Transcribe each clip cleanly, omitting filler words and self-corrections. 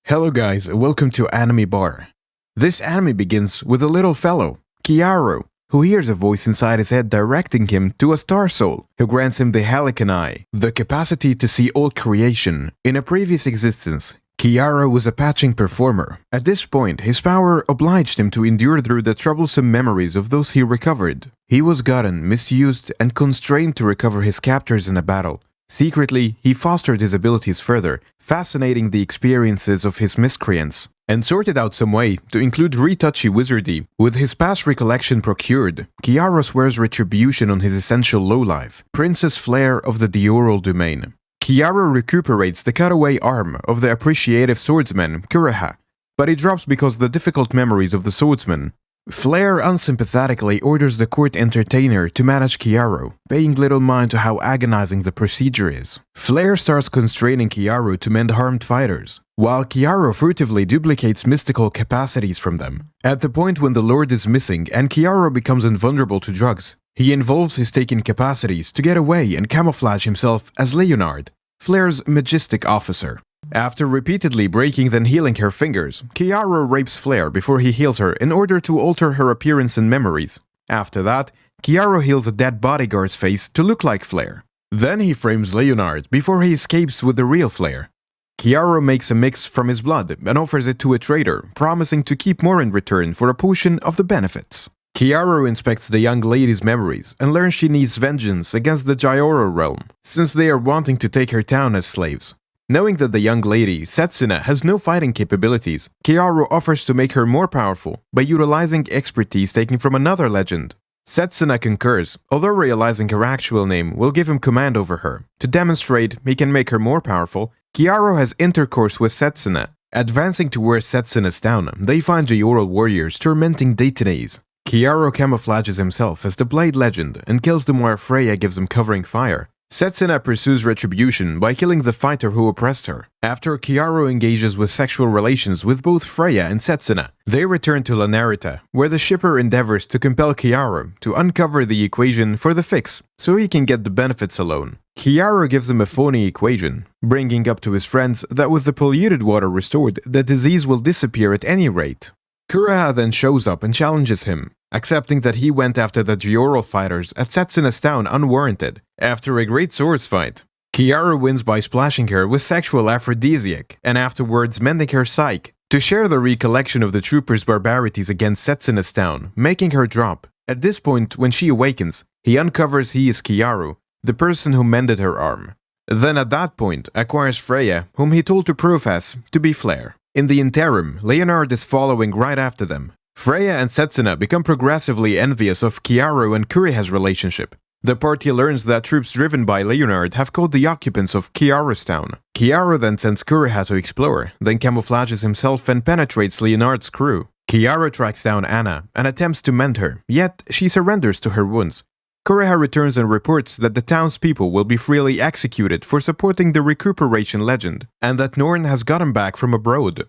Hello guys, welcome to Anime Bar. This anime begins with a little fellow, Kiaro, who hears a voice inside his head directing him to a star soul, who grants him the Helican Eye, the capacity to see all creation. In a previous existence, Kiaro was a patching performer. At this point, his power obliged him to endure through the troublesome memories of those he recovered. He was gotten, misused, and constrained to recover his captors in a battle. Secretly, he fostered his abilities further, fascinating the experiences of his miscreants, and sorted out some way to include retouchy wizardry. With his past recollection procured, Kiaro swears retribution on his essential lowlife, Princess Flare of the Dioral Domain. Kiaro recuperates the cutaway arm of the appreciative swordsman, Kureha, but he drops because of the difficult memories of the swordsman. Flare unsympathetically orders the court entertainer to manage Kiaro, paying little mind to how agonizing the procedure is. Flare starts constraining Kiaro to mend harmed fighters, while Kiaro furtively duplicates mystical capacities from them. At the point when the Lord is missing and Kiaro becomes invulnerable to drugs, he involves his taken capacities to get away and camouflage himself as Leonard, Flare's majestic officer. After repeatedly breaking then healing her fingers, Kiaro rapes Flare before he heals her in order to alter her appearance and memories. After that, Kiaro heals a dead bodyguard's face to look like Flare. Then he frames Leonard before he escapes with the real Flare. Kiaro makes a mix from his blood and offers it to a trader, promising to keep more in return for a portion of the benefits. Kiaro inspects the young lady's memories and learns she needs vengeance against the Gyoro realm, since they are wanting to take her town as slaves. Knowing that the young lady, Setsuna, has no fighting capabilities, Kiaro offers to make her more powerful by utilizing expertise taken from another legend. Setsuna concurs, although realizing her actual name will give him command over her. To demonstrate he can make her more powerful, Kiaro has intercourse with Setsuna. Advancing towards Setsuna's town, they find Gyoral warriors tormenting Daytonese. Kiaro camouflages himself as the Blade Legend and kills them where Freya gives him covering fire. Setsuna pursues retribution by killing the fighter who oppressed her. After Kiaro engages with sexual relations with both Freya and Setsuna, they return to Lanerita, where the shipper endeavors to compel Kiaro to uncover the equation for the fix, so he can get the benefits alone. Kiaro gives him a phony equation, bringing up to his friends that with the polluted water restored, the disease will disappear at any rate. Kureha then shows up and challenges him, accepting that he went after the Gyoral fighters at Setsuna's town unwarranted. After a great swords fight, Kiaro wins by splashing her with sexual aphrodisiac and afterwards mending her psyche to share the recollection of the troopers' barbarities against Setsuna's town, making her drop. At this point, when she awakens, he uncovers he is Kiaro, the person who mended her arm. Then at that point, acquires Freya, whom he told to profess to be Flare. In the interim, Leonard is following right after them. Freya and Setsuna become progressively envious of Kiaro and Kureha's relationship. The party learns that troops driven by Leonard have caught the occupants of Kiaro's town. Kiaro then sends Kureha to explore, then camouflages himself and penetrates Leonard's crew. Kiaro tracks down Anna and attempts to mend her, yet she surrenders to her wounds. Kureha returns and reports that the townspeople will be freely executed for supporting the recuperation legend, and that Norn has gotten back from abroad.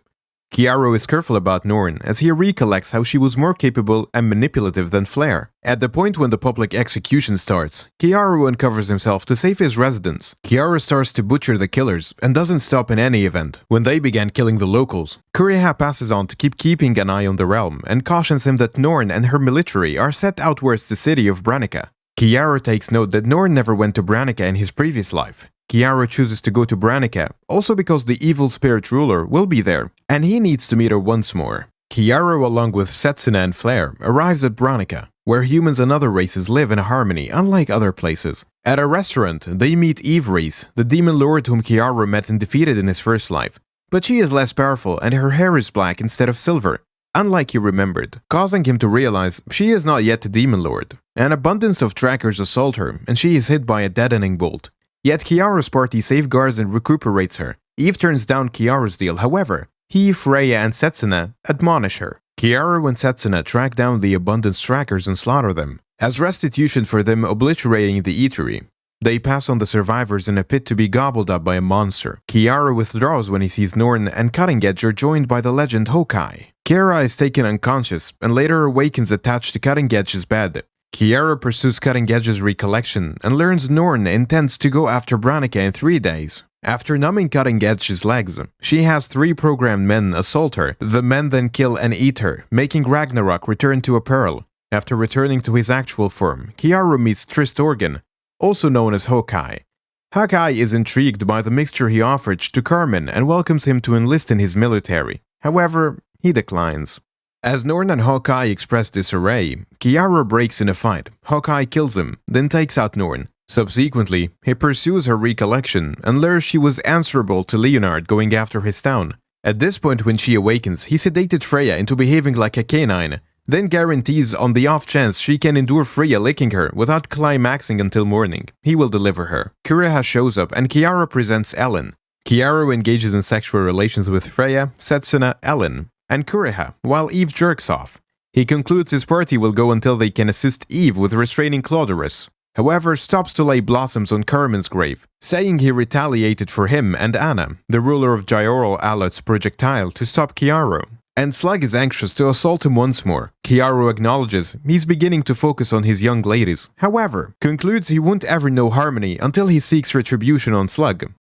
Kiaro is careful about Norn as he recollects how she was more capable and manipulative than Flare. At the point when the public execution starts, Kiaro uncovers himself to save his residents. Kiaro starts to butcher the killers and doesn't stop in any event. When they began killing the locals, Kureha passes on to keeping an eye on the realm and cautions him that Norn and her military are set out towards the city of Branica. Kiaro takes note that Norn never went to Branica in his previous life. Kiaro chooses to go to Branica, also because the evil spirit ruler will be there, and he needs to meet her once more. Kiaro, along with Setsuna and Flare, arrives at Branica, where humans and other races live in harmony, unlike other places. At a restaurant, they meet Ivris, the demon lord whom Kiaro met and defeated in his first life. But she is less powerful and her hair is black instead of silver, unlike he remembered, causing him to realize she is not yet the demon lord. An abundance of trackers assault her, and she is hit by a deadening bolt. Yet Kiaro's party safeguards and recuperates her. Eve turns down Kiaro's deal, however. He, Freya, and Setsuna admonish her. Kiaro and Setsuna track down the abundance trackers and slaughter them, as restitution for them obliterating the eatery. They pass on the survivors in a pit to be gobbled up by a monster. Kiaro withdraws when he sees Norn and Cutting Edge are joined by the legend Hokai. Kara is taken unconscious and later awakens attached to Cutting Edge's bed. Kiaro pursues Cutting Edge's recollection and learns Norn intends to go after Branica in 3 days. After numbing Cutting Edge's legs, she has 3 programmed men assault her. The men then kill and eat her, making Ragnarok return to a pearl. After returning to his actual form, Kiaru meets Tristorgan, also known as Hawkeye. Hawkeye is intrigued by the mixture he offered to Carmen and welcomes him to enlist in his military. However, he declines. As Norn and Hawkeye express disarray, Kiaru breaks in a fight. Hawkeye kills him, then takes out Norn. Subsequently, he pursues her recollection and learns she was answerable to Leonard going after his town. At this point when she awakens, he sedated Freya into behaving like a canine, then guarantees on the off chance she can endure Freya licking her without climaxing until morning, he will deliver her. Kureha shows up and Kiara presents Ellen. Kiaru engages in sexual relations with Freya, Setsuna, Ellen, and Kureha, while Eve jerks off. He concludes his party will go until they can assist Eve with restraining Clauderus. However, stops to lay blossoms on Carmen's grave, saying he retaliated for him and Anna, the ruler of Gyoro Alot's projectile, to stop Kiaru. And Slug is anxious to assault him once more. Kiaru acknowledges he's beginning to focus on his young ladies, however, concludes he won't ever know Harmony until he seeks retribution on Slug.